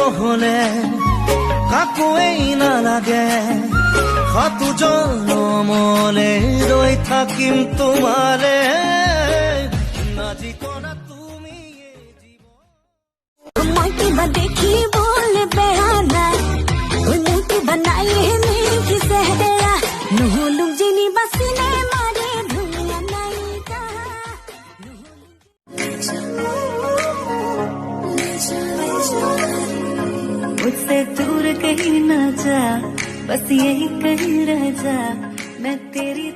নহলে কাকোৱেই নালাগে সাতু জনমলে ৰৈ থাকিম তোমাৰে আজি কৰা তুমি মই কিবা দেখি বলে বেয়া নাই ওই মুটি বনাই হে কিসে তেৰা নহলু জিনি বাসিনে মারে ধুনিয়া নাই मुझसे दूर कहीं ना जा बस यही कहीं रह जा मैं तेरी